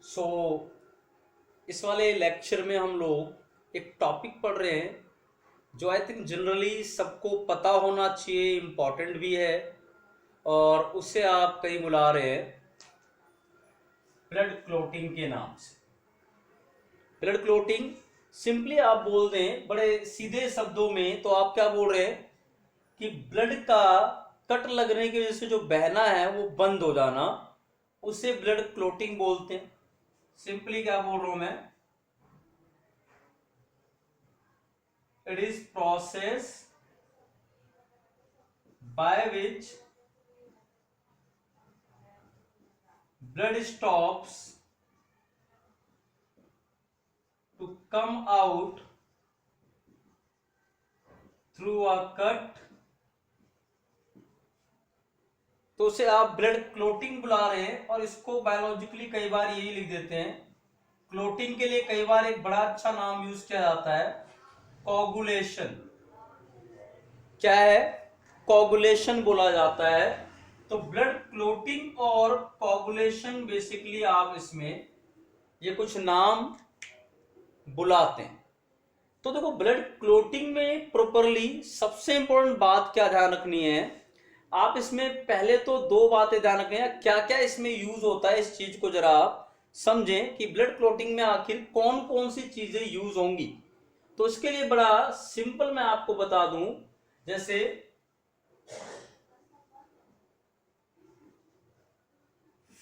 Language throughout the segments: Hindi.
सो इस वाले लेक्चर में हम लोग एक टॉपिक पढ़ रहे हैं जो आई थिंक जनरली सबको पता होना चाहिए, इम्पॉर्टेंट भी है और उसे आप कहीं बुला रहे हैं ब्लड क्लोटिंग के नाम से। ब्लड क्लोटिंग सिंपली आप बोल दें बड़े सीधे शब्दों में तो आप क्या बोल रहे हैं कि ब्लड का कट लगने की वजह से जो बहना है वो बंद हो जाना, उसे ब्लड क्लोटिंग बोलते हैं। सिंपली क्या बोल रहा हूं मैं, it is process by which blood stops to come out through a cut, तो उसे आप ब्लड क्लोटिंग बुला रहे हैं और इसको बायोलॉजिकली कई बार यही लिख देते हैं। क्लोटिंग के लिए कई बार एक बड़ा अच्छा नाम यूज किया जाता है, कोगुलेशन। क्या है? कोगुलेशन बोला जाता है। तो ब्लड क्लोटिंग और कोगुलेशन बेसिकली आप इसमें ये कुछ नाम बुलाते हैं। तो देखो, ब्लड क्लोटिंग में प्रॉपरली सबसे इंपॉर्टेंट बात क्या ध्यान रखनी है, आप इसमें पहले तो दो बातें ध्यान रखें, क्या क्या इसमें यूज होता है इस चीज को जरा आप समझें कि ब्लड क्लोटिंग में आखिर कौन कौन सी चीजें यूज होंगी। तो इसके लिए बड़ा सिंपल मैं आपको बता दूं, जैसे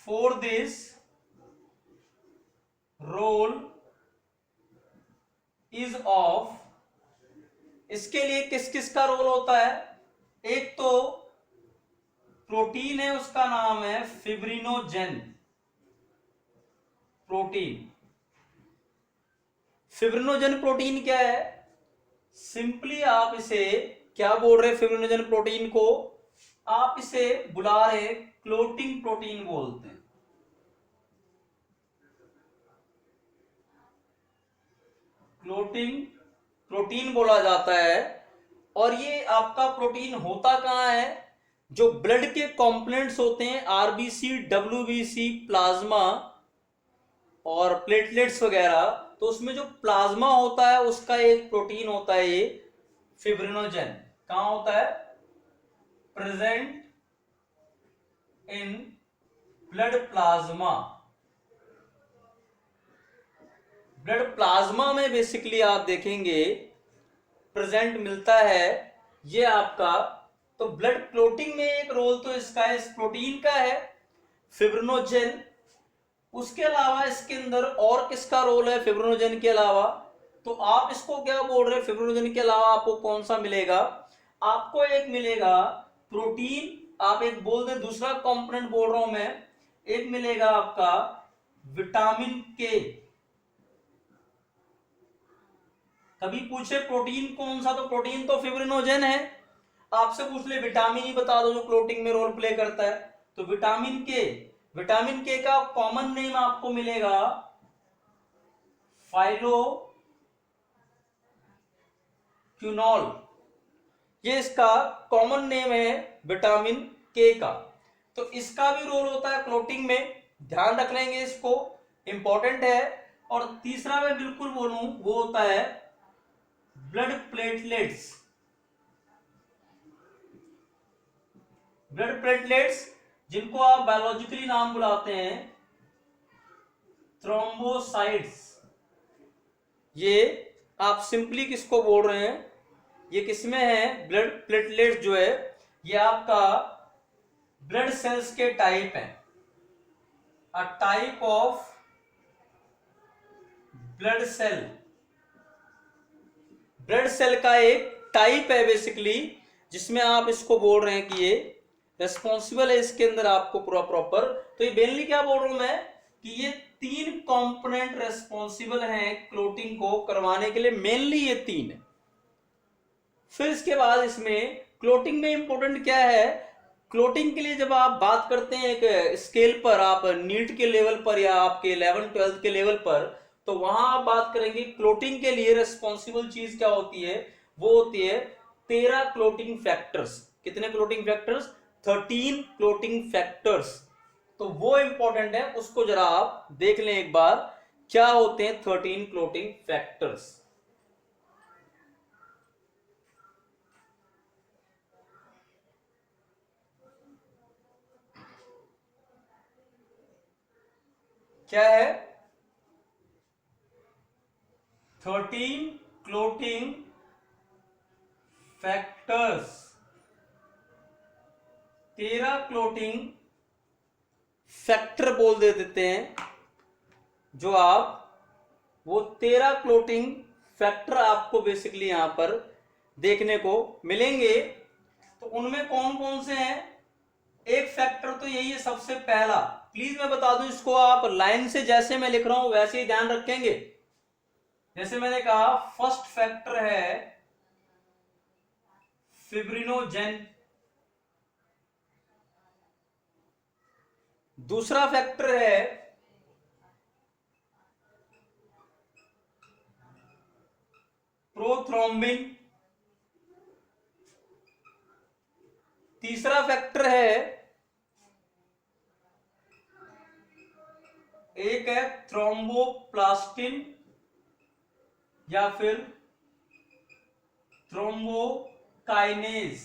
for this role is of, इसके लिए किस किस का रोल होता है। एक तो प्रोटीन है, उसका नाम है फिब्रिनोजेन प्रोटीन। फिब्रिनोजेन प्रोटीन क्या है? सिंपली आप इसे क्या बोल रहे हैं, फिब्रिनोजेन प्रोटीन को आप इसे बुला रहे हैं क्लोटिंग प्रोटीन बोलते हैं। क्लोटिंग प्रोटीन बोला जाता है। और ये आपका प्रोटीन होता कहां है? जो ब्लड के कंपोनेंट्स होते हैं, आरबीसी, डब्ल्यूबीसी, प्लाज्मा और प्लेटलेट्स वगैरह, तो उसमें जो प्लाज्मा होता है उसका एक प्रोटीन होता है ये फिब्रिनोजेन। कहां होता है? Present in blood plasma. Blood plasma में बेसिकली आप देखेंगे प्रेजेंट मिलता है ये आपका। तो ब्लड क्लोटिंग में एक रोल तो इसका इस प्रोटीन का है फिब्रिनोजेन। उसके अलावा इसके अंदर और किसका रोल है फिब्रिनोजेन के अलावा? तो आप इसको क्या बोल रहे हैं, फिब्रिनोजेन के अलावा आपको कौन सा मिलेगा? आपको एक मिलेगा प्रोटीन, आप एक बोल दे, दूसरा कंपोनेंट बोल रहा हूं मैं, एक मिलेगा आपका विटामिन के। कभी पूछे प्रोटीन कौन सा, तो प्रोटीन तो फिब्रिनोजेन है। आपसे पूछ ले विटामिन ही बता दो जो क्लोटिंग में रोल प्ले करता है, तो विटामिन के। विटामिन के का कॉमन नेम आपको मिलेगा फाइलोक्विनोल। ये इसका कॉमन नेम है विटामिन के का। तो इसका भी रोल होता है क्लोटिंग में, ध्यान रख लेंगे इसको, इंपॉर्टेंट है। और तीसरा मैं बिल्कुल बोलूं वो होता है ब्लड प्लेटलेट्स। ब्लड प्लेटलेट्स जिनको आप बायोलॉजिकली नाम बुलाते हैं थ्रोम्बोसाइट्स। ये आप सिंपली किसको बोल रहे हैं, ये किसमें है? ब्लड प्लेटलेट्स जो है ये आपका ब्लड सेल्स के टाइप है, a type of blood cell. Blood cell का एक टाइप है बेसिकली, जिसमें आप इसको बोल रहे हैं कि ये रेस्पॉन्सिबल है इसके अंदर आपको पूरा प्रॉपर। तो ये मेनली क्या बोल रहा हूं मैं कि ये तीन कंपोनेंट रेस्पॉन्सिबल हैं क्लोटिंग को करवाने के लिए, मेनली ये तीन है। फिर इसके बाद इसमें क्लोटिंग में इंपॉर्टेंट क्या है, क्लोटिंग के लिए जब आप बात करते हैं एक स्केल पर, आप नीट के लेवल पर या आपके 11th-12th के लेवल पर, तो वहां आप बात करेंगे क्लोटिंग के लिए रेस्पॉन्सिबल चीज क्या होती है, वो होती है 13 क्लोटिंग फैक्टर्स। कितने क्लोटिंग फैक्टर्स? 13 clotting factors. तो वो इंपॉर्टेंट है, उसको जरा आप देख लें एक बार, क्या होते हैं 13 क्लोटिंग फैक्टर्स। क्या है 13 क्लोटिंग फैक्टर्स, 13 क्लोटिंग फैक्टर बोल देते हैं, जो आप वो 13 क्लोटिंग फैक्टर आपको बेसिकली यहां पर देखने को मिलेंगे। तो उनमें कौन कौन से हैं? एक फैक्टर तो यही है सबसे पहला, प्लीज मैं बता दूं इसको, आप लाइन से जैसे मैं लिख रहा हूं वैसे ही ध्यान रखेंगे। जैसे मैंने कहा फर्स्ट फैक्टर है फिब्रिनोजेन, दूसरा फैक्टर है प्रोथ्रोम्बिन, तीसरा फैक्टर है एक है थ्रोम्बोप्लास्टिन या फिर थ्रोम्बोकाइनेज,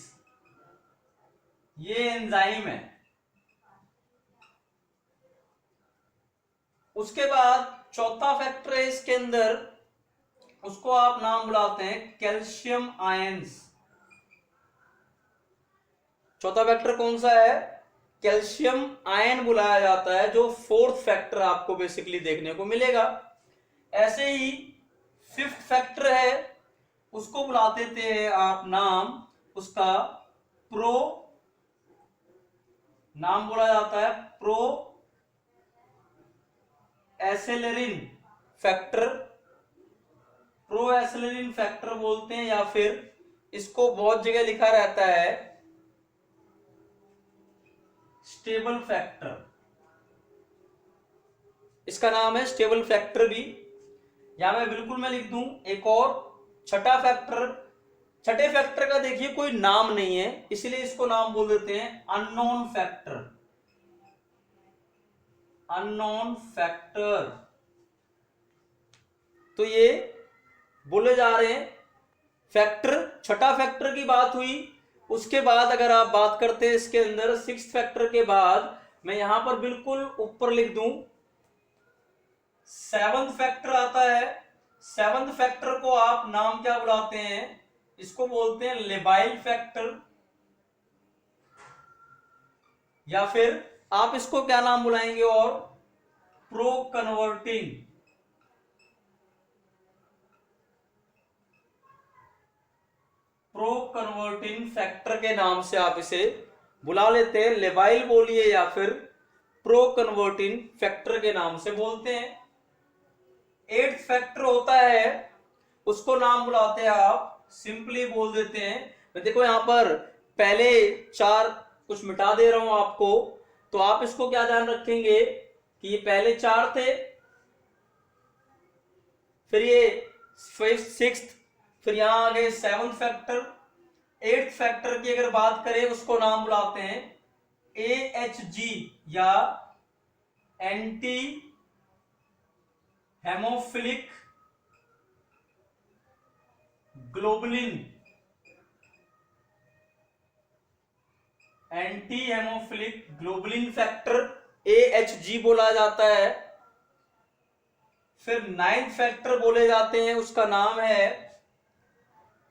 ये एंजाइम है। उसके बाद चौथा फैक्टर है इसके अंदर, उसको आप नाम बुलाते हैं कैल्शियम आयंस। चौथा फैक्टर कौन सा है? कैल्शियम आयन बुलाया जाता है, जो फोर्थ फैक्टर आपको बेसिकली देखने को मिलेगा। ऐसे ही फिफ्थ फैक्टर है, उसको बुला देते हैं आप नाम, उसका नाम बोला जाता है प्रो एसेलेरिन फैक्टर, प्रो एसेलेरिन फैक्टर बोलते हैं, या फिर इसको बहुत जगह लिखा रहता है स्टेबल फैक्टर, इसका नाम है स्टेबल फैक्टर भी। या मैं बिल्कुल मैं लिख दूं एक और छठा फैक्टर, छठे फैक्टर का देखिए कोई नाम नहीं है, इसलिए इसको नाम बोल देते हैं अननोन फैक्टर, अननोन फैक्टर। तो ये बोले जा रहे हैं फैक्टर, छठा फैक्टर की बात हुई। उसके बाद अगर आप बात करते हैं इसके अंदर सिक्स्थ फैक्टर के बाद, मैं यहां पर बिल्कुल ऊपर लिख दूं सेवंथ फैक्टर आता है। सेवंथ फैक्टर को आप नाम क्या बुलाते हैं? इसको बोलते हैं लेबाइल फैक्टर, या फिर आप इसको क्या नाम बुलाएंगे और pro converting, pro converting factor के नाम से आप इसे बुला लेते हैं। लेबाइल बोलिए या फिर प्रो कन्वर्टिंग फैक्टर के नाम से बोलते हैं। एट्थ फैक्टर होता है, उसको नाम बुलाते हैं आप सिंपली बोल देते हैं। देखो यहां पर पहले चार कुछ मिटा दे रहा हूं आपको, तो आप इसको क्या ध्यान रखेंगे कि ये पहले चार थे, फिर ये फिफ्थ सिक्स्थ, फिर यहां आ गए सेवंथ फैक्टर। एट्थ फैक्टर की अगर बात करें उसको नाम बुलाते हैं AHG या anti haemophilic globulin, anti haemophilic globulin factor AHG बोला जाता है। फिर नाइन्थ फैक्टर बोले जाते हैं, उसका नाम है,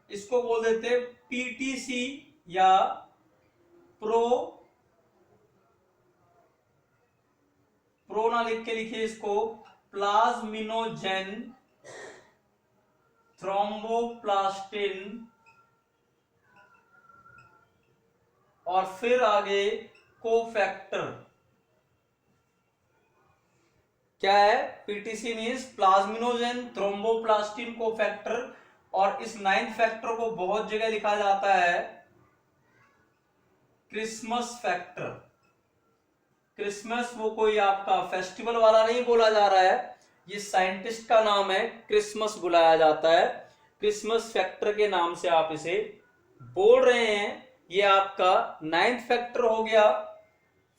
इसको बोल देते हैं PTC या प्रो ना लिख के लिखिए इसको प्लाज्मिनोजेन थ्रोम्बोप्लास्टिन, और फिर आगे कोफैक्टर। क्या है? PTC means plasminogen thromboplastin cofactor. और इस नाइन्थ फैक्टर को बहुत जगह लिखा जाता है क्रिसमस फैक्टर। क्रिसमस वो कोई आपका फेस्टिवल वाला नहीं बोला जा रहा है, ये साइंटिस्ट का नाम है, क्रिसमस बुलाया जाता है। क्रिसमस फैक्टर के नाम से आप इसे बोल रहे हैं। ये आपका नाइन्थ फैक्टर हो गया।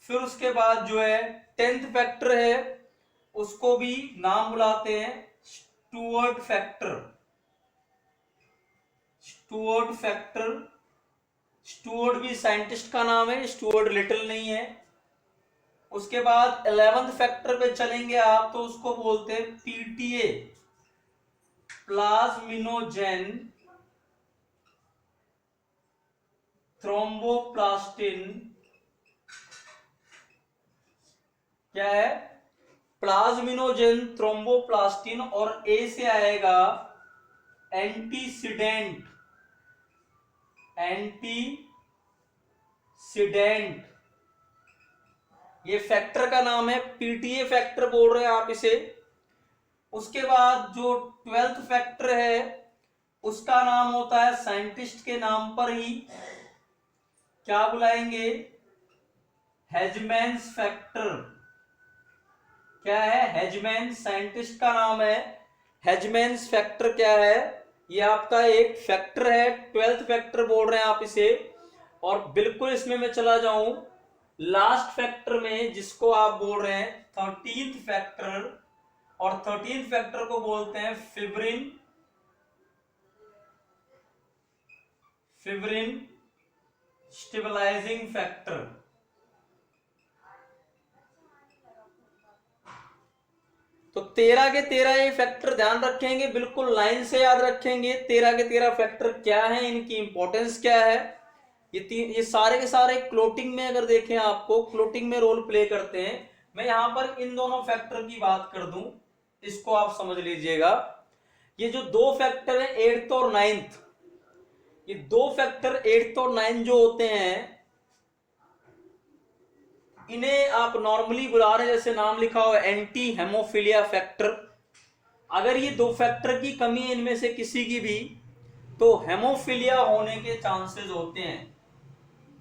फिर उसके बाद जो है 10th फैक्टर है, उसको भी नाम बुलाते हैं Stuart factor. Stuart factor, Stuart भी साइंटिस्ट का नाम है, स्टुअर्ट लिटिल नहीं है। उसके बाद 11th फैक्टर पे चलेंगे आप, तो उसको बोलते हैं पीटीए, प्लाज्मिनोजेन थ्रोम्बोप्लास्टिन। क्या है? प्लाज्मिनोजेन थ्रोम्बोप्लास्टिन, और ए से आएगा एंटीसीडेंट। एंटीसीडेंट ये फैक्टर का नाम है, पीटीए फैक्टर बोल रहे हैं आप इसे। उसके बाद जो 12th फैक्टर है, उसका नाम होता है साइंटिस्ट के नाम पर ही, क्या बुलाएंगे? हेजमैन्स फैक्टर। क्या है? हेजमैन, साइंटिस्ट का नाम है। हेजमैन्स फैक्टर क्या है? ये आपका एक फैक्टर है, 12th फैक्टर बोल रहे हैं आप इसे। और बिल्कुल इसमें मैं चला जाऊं लास्ट फैक्टर में, जिसको आप बोल रहे हैं 13th फैक्टर, और 13th फैक्टर को बोलते हैं फिब्रिन। Fibrin stabilising factor. तो 13 के 13 ये फैक्टर ध्यान रखेंगे, बिल्कुल लाइन से याद रखेंगे 13 के 13 फैक्टर क्या है, इनकी इंपॉर्टेंस क्या है। ये सारे के सारे क्लोटिंग में अगर देखें, आपको क्लोटिंग में रोल प्ले करते हैं। मैं यहां पर इन दोनों फैक्टर की बात कर दूं, इसको आप समझ लीजिएगा। ये जो दो फैक्टर है 8th और 9th, ये दो फैक्टर 8th और 9th जो होते हैं, इन्हें आप नॉर्मली बुला रहे हैं, जैसे नाम लिखा हुआ एंटी हेमोफिलिया फैक्टर। अगर ये दो फैक्टर की कमी है इनमें से किसी की भी, तो हेमोफिलिया होने के चांसेस होते हैं।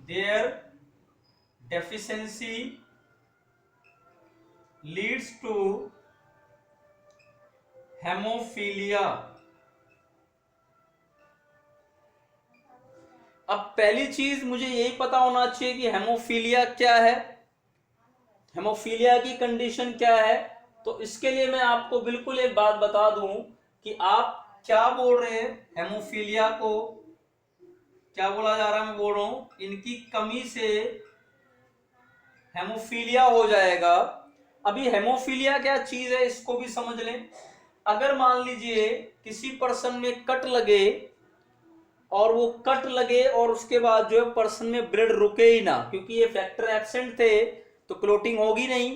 Their deficiency leads to haemophilia. अब पहली चीज मुझे यही पता होना चाहिए कि हेमोफिलिया क्या है, हेमोफिलिया की कंडीशन क्या है। तो इसके लिए मैं आपको बिल्कुल एक बात बता दूं कि आप क्या बोल रहे हैं, हेमोफिलिया को क्या बोला जा रहा है, मैं बोल रहा हूं इनकी कमी से हेमोफिलिया हो जाएगा। अभी हेमोफिलिया क्या चीज है, इसको भी समझ लें। अगर मान लीजिए किसी पर्सन में कट लगे, और वो कट लगे और उसके बाद जो है पर्सन में ब्लड रुके ही ना, क्योंकि ये फैक्टर एब्सेंट थे तो क्लोटिंग होगी नहीं,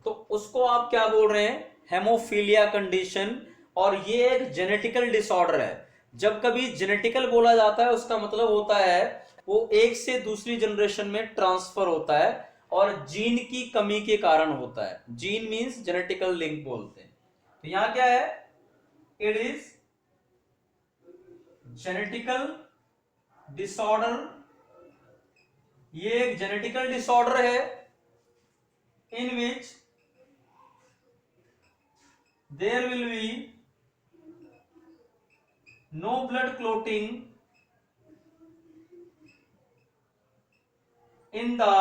तो उसको आप क्या बोल रहे हैं, हेमोफीलिया कंडीशन। और ये एक जेनेटिकल डिसऑर्डर है। जब कभी जेनेटिकल बोला जाता है, उसका मतलब होता है वो एक से दूसरी जनरेशन में ट्रांसफर होता है, और जीन की कमी के कारण होता है। जीन मींस जेनेटिकल लिंक बोलते हैं। तो यहां क्या है, इट इज जेनेटिकल डिसऑर्डर। ये एक जेनेटिकल डिसऑर्डर है in which there will be no blood clotting in the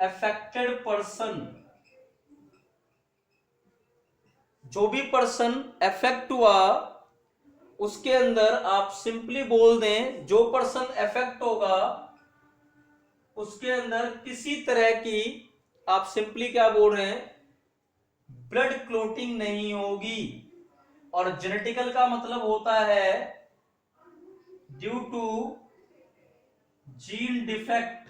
affected person। जो भी पर्सन अफेक्ट हुआ उसके अंदर आप सिंपली बोल दें, जो पर्सन अफेक्ट होगा उसके अंदर किसी तरह की, आप सिंपली क्या बोल रहे हैं, ब्लड क्लोटिंग नहीं होगी। और जेनेटिकल का मतलब होता है due to gene defect,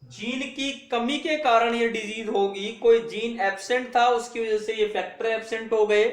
gene की कमी के कारण ये डिजीज होगी। कोई जीन एब्सेंट था, उसकी वजह से ये फैक्टर एब्सेंट हो गए,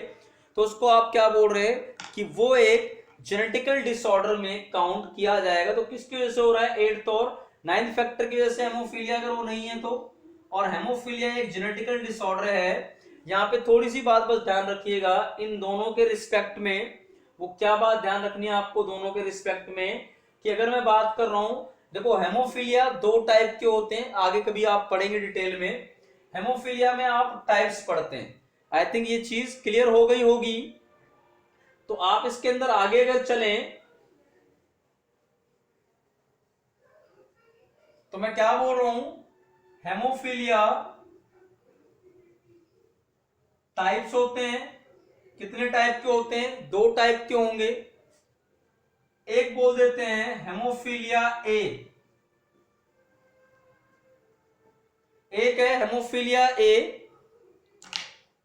तो उसको आप क्या बोल रहे हैं कि वो एक जेनेटिकल डिसऑर्डर में काउंट किया जाएगा। तो किसकी वजह से हो रहा है, 8th और 9th फैक्टर की वजह से हेमोफीलिया, अगर वो नहीं है तो। और हेमोफीलिया एक जेनेटिकल डिसऑर्डर है। यहाँ पे थोड़ी सी बात बस ध्यान रखिएगा, इन दोनों के रिस्पेक्ट में। वो क्या बात ध्यान रखनी है आपको दोनों के रिस्पेक्ट में, कि अगर मैं बात कर रहा हूं, देखो हेमोफीलिया दो टाइप के होते हैं, आगे कभी आप पढ़ेंगे डिटेल में। हेमोफीलिया में आप टाइप्स पढ़ते हैं। आई थिंक ये चीज क्लियर हो गई होगी। तो आप इसके अंदर आगे अगर चलें, तो मैं क्या बोल रहा हूं, हेमोफीलिया टाइप्स होते हैं। कितने टाइप के होते हैं? 2 टाइप के होंगे। एक बोल देते हैं हेमोफीलिया ए, एक है हेमोफीलिया ए,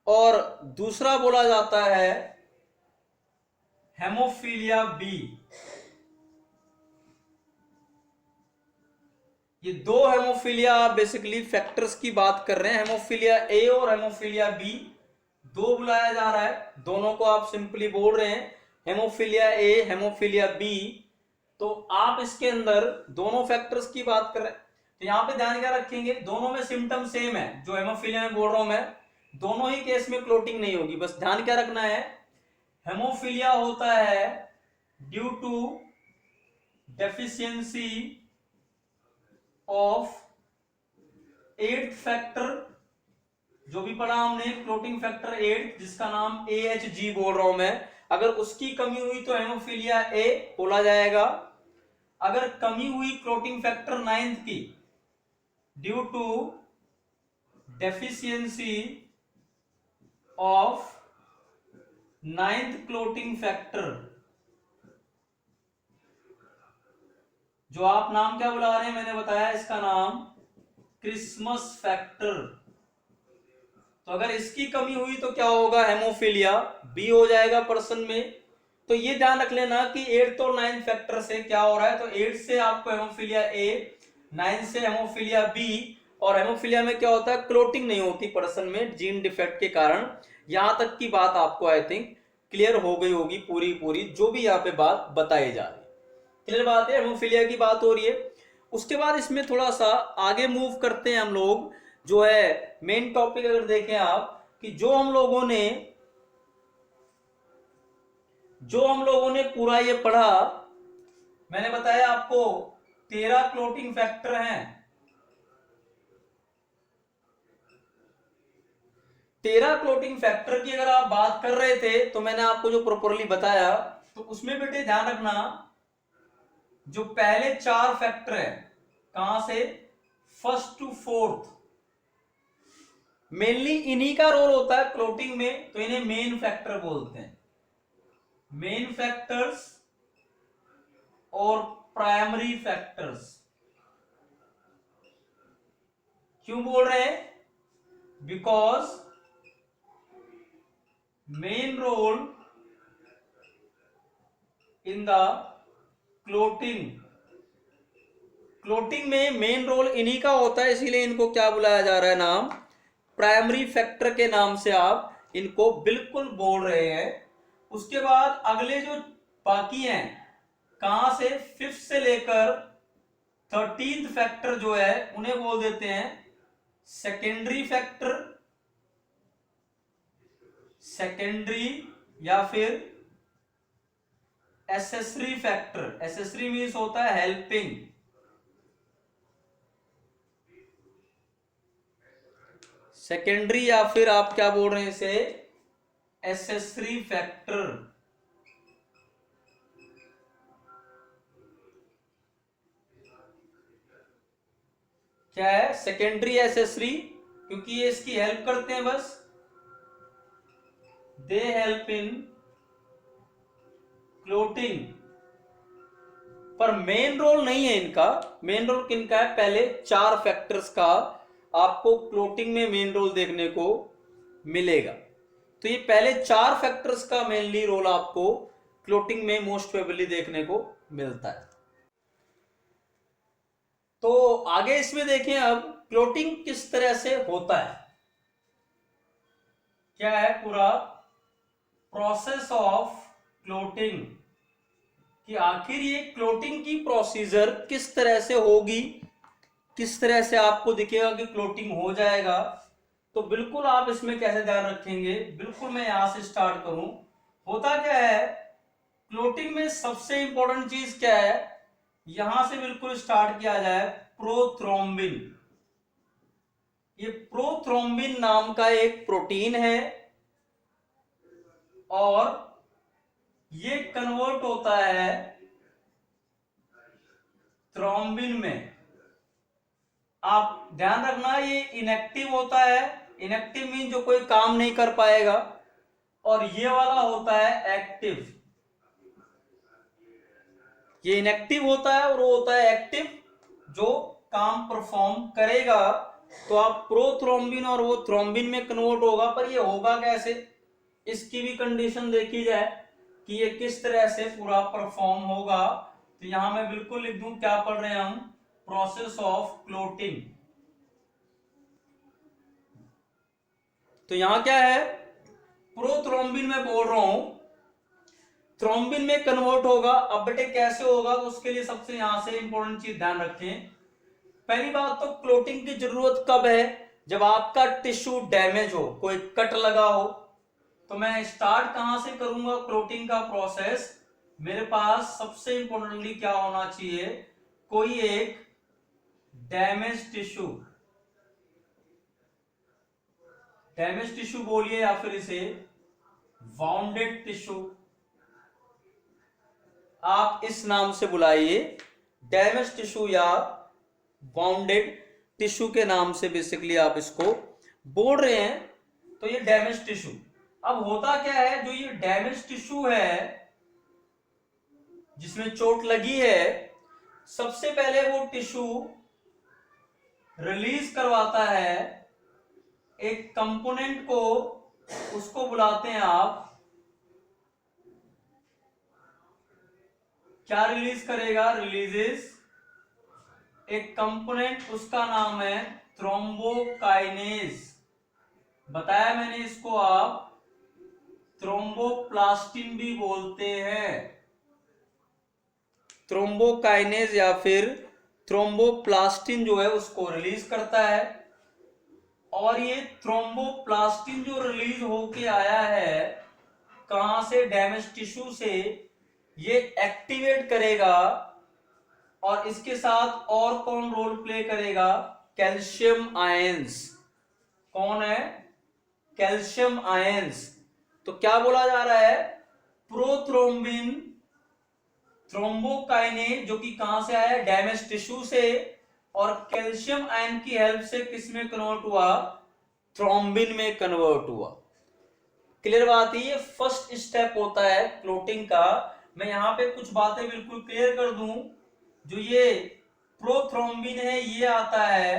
और दूसरा बोला जाता है हेमोफीलिया बी। ये 2 हेमोफीलिया बेसिकली फैक्टर्स की बात कर रहे हैं, हेमोफीलिया ए और हेमोफीलिया बी, 2 बुलाया जा रहा है। दोनों को आप सिंपली बोल रहे हैं हेमोफीलिया ए, हेमोफीलिया बी। तो आप इसके अंदर दोनों फैक्टर्स की बात कर रहे हैं, तो यहां पे ध्यान क्या रखेंगे, दोनों में सिम्टम सेम है। जो हेमोफीलिया में बोल रहा हूं मैं, दोनों ही केस में क्लोटिंग नहीं होगी। बस ध्यान क्या रखना है, हेमोफीलिया होता है due to deficiency of 8th factor, जो भी पढ़ा हमने क्लोटिंग फैक्टर 8 जिसका नाम AHG बोल रहा हूं मैं, अगर उसकी कमी हुई तो हेमोफीलिया ए बोला जाएगा। अगर कमी हुई क्लोटिंग फैक्टर 9th की due to deficiency of 9th clotting factor, जो आप नाम क्या बुला रहे हैं, मैंने बताया इसका नाम क्रिसमस फैक्टर। तो अगर इसकी कमी हुई तो क्या होगा, हेमोफीलिया बी हो जाएगा पर्सन में। तो ये ध्यान रख लेना कि 8th और 9th फैक्टर से क्या हो रहा है। तो 8 से आपको हेमोफीलिया ए, 9 से हेमोफीलिया बी। और हेमोफीलिया में क्या होता है, क्लोटिंग नहीं होती पर्सन में जीन डिफेक्ट के कारण। यहां तक की बात आपको आई थिंक क्लियर हो गई होगी पूरी पूरी, जो भी यहाँ पे बात बताई जा रही है। क्लियर बात है, हेमोफीलिया की बात हो रही है। उसके बाद इसमें थोड़ा सा आगे मूव करते हैं हम लोग, जो है मेन टॉपिक अगर देखें आप, कि जो हम लोगों ने पूरा ये पढ़ा, मैंने बताया आपको 13 क्लोटिंग फैक्टर हैं। 13 क्लोटिंग फैक्टर की अगर आप बात कर रहे थे तो मैंने आपको जो प्रॉपरली बताया, तो उसमें बेटे ध्यान रखना, जो पहले 4 फैक्टर है, कहां से, 1st to 4th, मेनली इन्हीं का रोल होता है क्लोटिंग में, तो इन्हें मेन फैक्टर बोलते हैं। मेन फैक्टर्स और प्राइमरी फैक्टर्स। क्यों बोल रहे हैं, because main role in the clotting में मेन रोल इन्हीं का होता है, इसीलिए इनको क्या बुलाया जा रहा है, नाम प्राइमरी फैक्टर के नाम से आप इनको बिल्कुल बोल रहे हैं। उसके बाद अगले जो बाकी हैं, कहां से, 5th से लेकर 13th फैक्टर जो है, उन्हें बोल देते हैं सेकेंडरी फैक्टर, सेकेंडरी या फिर एसेसरी फैक्टर। एसेसरी मीन्स होता है हेल्पिंग, सेकेंडरी या फिर आप क्या बोल रहे हैं इसे, एसेसरी फैक्टर। क्या है, सेकेंडरी एसेसरी, क्योंकि ये इसकी हेल्प करते हैं बस, दे हेल्प इन क्लोटिंग, पर मेन रोल नहीं है इनका। मेन रोल किनका है, पहले 4 फैक्टर्स का आपको क्लोटिंग में मेन रोल देखने को मिलेगा। तो ये पहले 4 फैक्टर्स का मेनली रोल आपको क्लोटिंग में मोस्ट प्रोबेबली देखने को मिलता है। तो आगे इसमें देखें अब क्लोटिंग किस तरह से होता है, क्या है पूरा प्रोसेस ऑफ क्लोटिंग, कि आखिर ये क्लोटिंग की प्रोसीजर किस तरह से होगी, किस तरह से आपको दिखेगा कि क्लोटिंग हो जाएगा। तो बिल्कुल आप इसमें कैसे ध्यान रखेंगे, बिल्कुल मैं यहां से स्टार्ट करूं। होता क्या है, क्लोटिंग में सबसे इंपॉर्टेंट चीज क्या है, यहां से बिल्कुल स्टार्ट किया जाए, प्रोथ्रोम्बिन। ये प्रोथ्रोम्बिन नाम का एक प्रोटीन है, और ये कन्वर्ट होता है थ्रोम्बिन में। आप ध्यान रखना ये इनएक्टिव होता है, इनएक्टिव मीन जो कोई काम नहीं कर पाएगा, और ये वाला होता है एक्टिव। ये इनएक्टिव होता है और वो होता है एक्टिव, जो काम परफॉर्म करेगा। तो आप प्रोथ्रोम्बिन और वो थ्रोम्बिन में कन्वर्ट होगा, पर ये होगा कैसे, इसकी भी कंडीशन देखी जाए कि ये किस तरह से पूरा परफॉर्म होगा। तो यहां मैं बिल्कुल लिख दूं, क्या पढ़ रहे हैं हम, प्रोसेस ऑफ क्लोटिंग। तो यहां क्या है, प्रोथ्रोम्बिन में बोल रहा हूं, थ्रोम्बिन में कन्वर्ट होगा। अब बेटे कैसे होगा, तो उसके लिए सबसे यहां से इंपॉर्टेंट चीज ध्यान रखें। पहली बात तो क्लोटिंग की जरूरत कब है, जब आपका टिश्यू डैमेज हो, कोई कट लगा हो। तो मैं स्टार्ट कहां से करूंगा क्लोटिंग का प्रोसेस, मेरे पास सबसे इंपॉर्टेंटली क्या होना चाहिए, कोई एक डैमेज टिश्यू, डैमेज टिश्यू बोलिए या फिर इसे वाउंडेड टिश्यू, आप इस नाम से बुलाइए, डैमेज टिश्यू या वाउंडेड टिश्यू के नाम से बेसिकली आप इसको बोल रहे हैं। तो ये डैमेज टिश्यू, अब होता क्या है, जो ये डैमेज टिश्यू है जिसमें चोट लगी है, सबसे पहले वो टिश्यू रिलीज करवाता है एक कंपोनेंट को, उसको बुलाते हैं आप, क्या रिलीज करेगा, रिलीजेस एक कंपोनेंट, उसका नाम है थ्रोम्बोकाइनेज। बताया मैंने इसको आप थ्रोम्बोप्लास्टिन भी बोलते हैं। थ्रोम्बोकाइनेज या फिर थ्रोम्बोप्लास्टिन जो है उसको रिलीज करता है, और ये थ्रोम्बोप्लास्टिन जो रिलीज होके आया है कहां से, डैमेज टिश्यू से, ये एक्टिवेट करेगा। और इसके साथ और कौन रोल प्ले करेगा, कैल्शियम आयंस। कौन है, कैल्शियम आयंस। तो क्या बोला जा रहा है, प्रोथ्रोम्बिन थ्रोम्बोकाइनेज जो कि कहां से आया, डैमेज टिश्यू से, और कैल्शियम आयन की हेल्प से किस में कन्वर्ट हुआ, थ्रोम्बिन में कन्वर्ट हुआ। क्लियर बात है, ये फर्स्ट स्टेप होता है क्लोटिंग का। मैं यहां पे कुछ बातें बिल्कुल क्लियर कर दूं, जो ये प्रोथ्रोम्बिन है ये आता है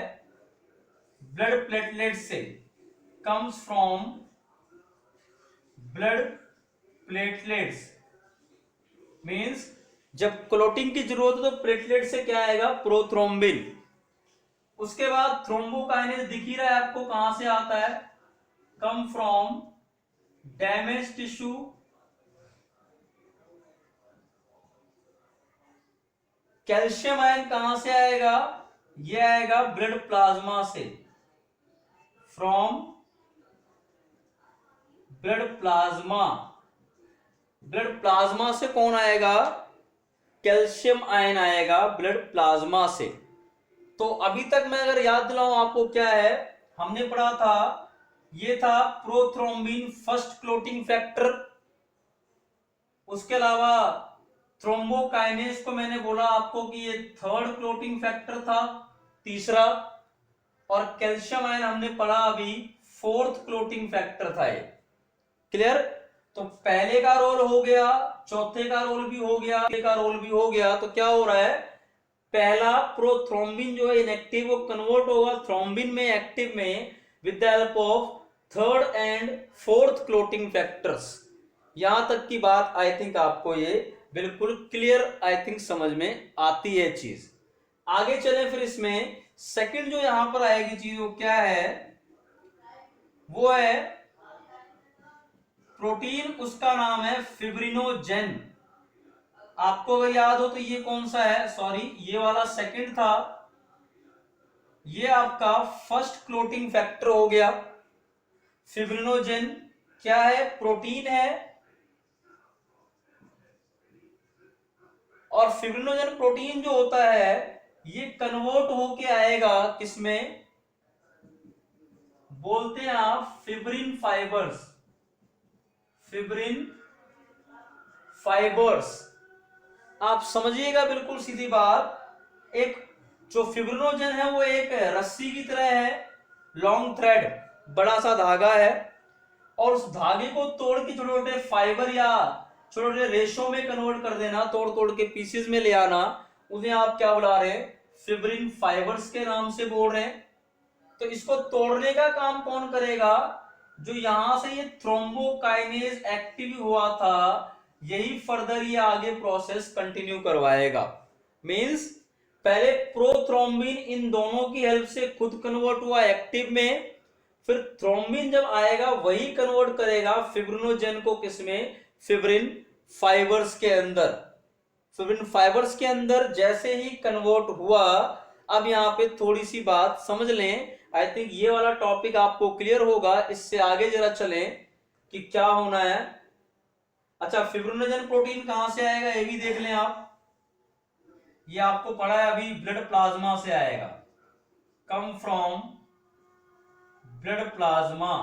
ब्लड प्लेटलेट से, comes from blood platelets, means जब क्लोटिंग की जरूरत है तो प्लेटलेट से क्या आएगा, प्रोथ्रोम्बिन। उसके बाद थ्रोम्बोकाइनेज दिख ही रहा है आपको कहां से आता है, come from damage tissue, calcium ion कहां से आएगा, ये आएगा ब्लड प्लाज्मा से, from blood plasma. Blood plasma से कौन आएगा, कैल्शियम आयन आएगा ब्लड प्लाज्मा से। तो अभी तक मैं अगर याद दिलाऊं आपको, क्या है हमने पढ़ा था, ये था प्रोथ्रोम्बिन फर्स्ट क्लोटिंग फैक्टर। उसके अलावा थ्रोम्बोकाइनेज को मैंने बोला आपको कि ये थर्ड क्लोटिंग फैक्टर था, तीसरा। और कैल्शियम आयन हमने पढ़ा अभी, फोर्थ क्लोटिंग फैक्टर था ये। क्लियर। तो पहले का रोल हो गया, चौथे का रोल भी हो गया, का रोल भी हो गया। तो क्या हो रहा है, पहला प्रोथ्रोम्बिन जो है इनएक्टिव, वो कन्वर्ट होगा थ्रोम्बिन में, एक्टिव में, with the help of third and fourth clotting factors. यहां तक की बात आई थिंक आपको ये बिल्कुल क्लियर आई थिंक समझ में आती है चीज। आगे चले फिर, इसमें सेकंड जो यहां पर आएगी चीज वो क्या है, वो है प्रोटीन, उसका नाम है फिब्रिनोजेन। आपको अगर याद हो तो ये कौन सा है, सॉरी ये वाला सेकंड था, ये आपका फर्स्ट क्लोटिंग फैक्टर हो गया। फिब्रिनोजेन क्या है, प्रोटीन है, और फिब्रिनोजेन प्रोटीन जो होता है ये कन्वर्ट होके आएगा किसमें, बोलते हैं आप फिब्रिन फाइबर्स, फिब्रिन फाइबर्स। आप समझिएगा बिल्कुल सीधी बात, एक जो फिब्रिनोजन है वो एक रस्सी की तरह है, लॉन्ग थ्रेड, बड़ा सा धागा है, और उस धागे को तोड़ के छोटे छोटे फाइबर या छोटे छोटे रेशो में कन्वर्ट कर देना, तोड़ तोड़ के पीसेस में ले आना, उन्हें आप क्या बुला रहे हैं, फिब्रिन फाइबर्स के नाम से बोल रहे हैं। तो इसको तोड़ने का काम कौन करेगा, जो यहां से ये थ्रोम्बोकाइनेज एक्टिव हुआ था, यही फर्दर ये आगे प्रोसेस कंटिन्यू करवाएगा। मींस पहले प्रोथ्रोम्बिन इन दोनों की हेल्प से खुद कन्वर्ट हुआ एक्टिव में, फिर थ्रोम्बिन जब आएगा वही कन्वर्ट करेगा फिब्रिनोजन को, किसमें, फिब्रिन फाइबर्स के अंदर। फिब्रिन फाइबर्स के अंदर जैसे ही कन्वर्ट हुआ, अब यहाँ पे थोड़ी सी बात समझ लें, आई थिंक ये वाला टॉपिक आपको क्लियर होगा। इससे आगे जरा चलें कि क्या होना है। अच्छा, फिब्रिनोजन प्रोटीन कहां से आएगा ये भी देख लें आप। ये आपको पढ़ा है अभी, ब्लड प्लाज्मा से आएगा, come from blood plasma.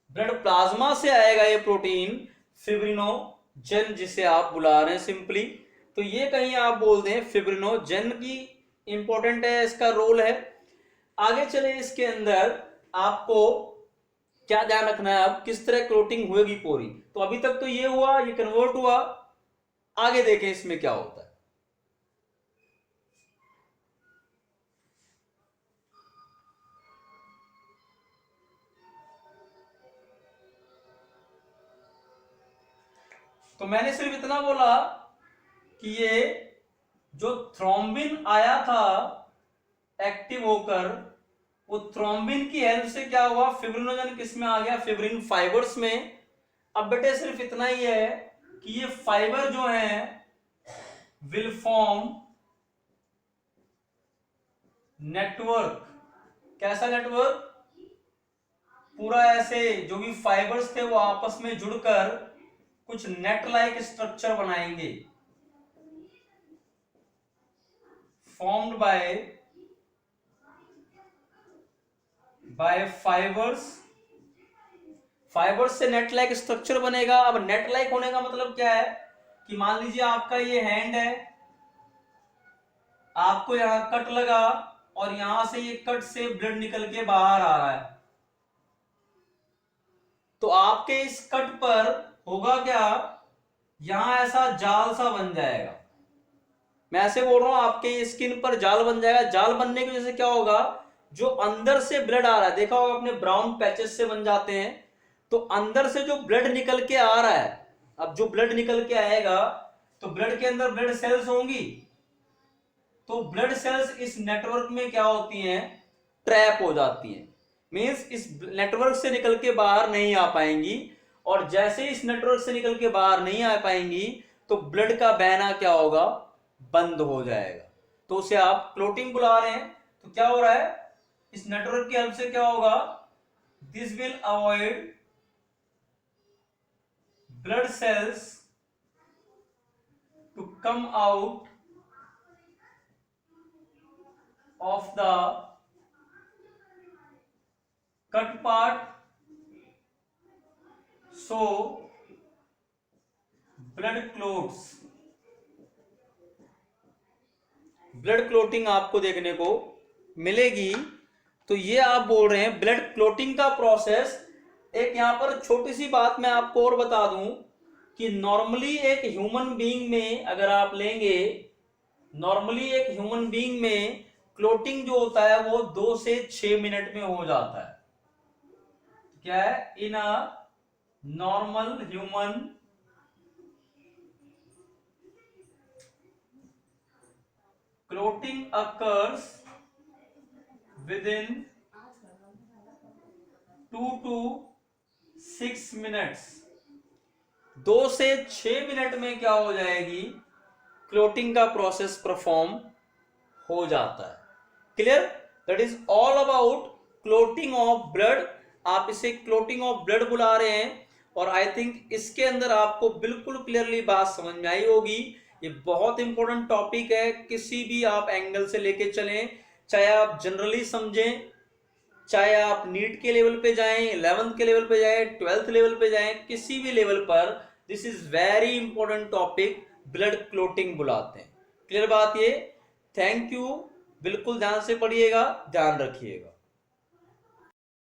Blood plasma से आएगा ये प्रोटीन फिब्रिनोजन, जिसे आप बुला रहे हैं सिंपली। तो ये कहीं आप बोल दें फिब्रिनोजन की इंपॉर्टेंट है, इसका रोल है। आगे चले, इसके अंदर आपको क्या ध्यान रखना है, अब किस तरह क्लोटिंग होगी पूरी। तो अभी तक तो ये हुआ, ये कन्वर्ट हुआ, आगे देखें इसमें क्या होता है। तो मैंने सिर्फ इतना बोला कि ये जो थ्रोम्बिन आया था एक्टिव होकर, वो थ्रोम्बिन की हेल्प से क्या हुआ, फिब्रिनोजन किस में आ गया, फिब्रिन फाइबर्स में। अब बेटे सिर्फ इतना ही है कि ये फाइबर जो है विल फॉर्म नेटवर्क। कैसा नेटवर्क, पूरा ऐसे जो भी फाइबर्स थे वो आपस में जुड़कर कुछ नेट लाइक स्ट्रक्चर बनाएंगे, फॉर्म्ड बाय फाइबर्स। फाइबर्स से नेट लाइक स्ट्रक्चर बनेगा। अब नेट लाइक होने का मतलब क्या है कि मान लीजिए आपका ये हैंड है, आपको यहां कट लगा और यहां से ये कट से ब्लड निकल के बाहर आ रहा है, तो आपके इस कट पर होगा क्या, यहां ऐसा जाल सा बन जाएगा। मैं ऐसे बोल रहा हूं, आपके स्किन पर जाल बन जाएगा। जाल बनने की वजह से क्या होगा, जो अंदर से ब्लड आ रहा है, देखा होगा अपने ब्राउन पैचेस से बन जाते हैं, तो अंदर से जो ब्लड निकल के आ रहा है, अब जो ब्लड निकल के आएगा तो ब्लड के अंदर ब्लड सेल्स होंगी, तो ब्लड सेल्स इस नेटवर्क में क्या होती हैं, ट्रैप हो जाती हैं। मींस इस नेटवर्क से निकल के बाहर नहीं आ पाएंगी, और जैसे इस नेटवर्क से निकल के बाहर नहीं आ पाएंगी तो ब्लड का बहना क्या होगा, बंद हो जाएगा। तो उसे आप क्लोटिंग बुला रहे हैं। तो क्या हो रहा है, इस नेटवर्क की हेल्प से क्या होगा, this will avoid blood cells to come out of the cut part, so blood clots. Blood clotting आपको देखने को मिलेगी। तो ये आप बोल रहे हैं ब्लड क्लोटिंग का प्रोसेस। एक यहां पर छोटी सी बात मैं आपको और बता दूं कि नॉर्मली एक ह्यूमन बीइंग में अगर आप लेंगे, नॉर्मली एक ह्यूमन बीइंग में क्लोटिंग जो होता है वो 2 से 6 मिनट में हो जाता है। क्या है, in a normal human clotting occurs within 2 to 6 minutes। 2 से 6 मिनट में क्या हो जाएगी, क्लोटिंग का प्रोसेस परफॉर्म हो जाता है। Clear, that is all about clotting of blood. आप इसे क्लोटिंग ऑफ ब्लड बुला रहे हैं, और आई थिंक इसके अंदर आपको बिल्कुल क्लियरली बात समझ में आई होगी। ये बहुत इंपॉर्टेंट टॉपिक है, किसी भी आप एंगल से लेके चलें, चाहे आप जनरली समझें, चाहे आप नीट के लेवल पे जाएं, 11th के लेवल पे जाएं, 12th लेवल पे जाएं, किसी भी लेवल पर this is very important topic, blood clotting बुलाते हैं। क्लियर बात ये। Thank you. बिल्कुल ध्यान से पढ़िएगा, ध्यान रखिएगा।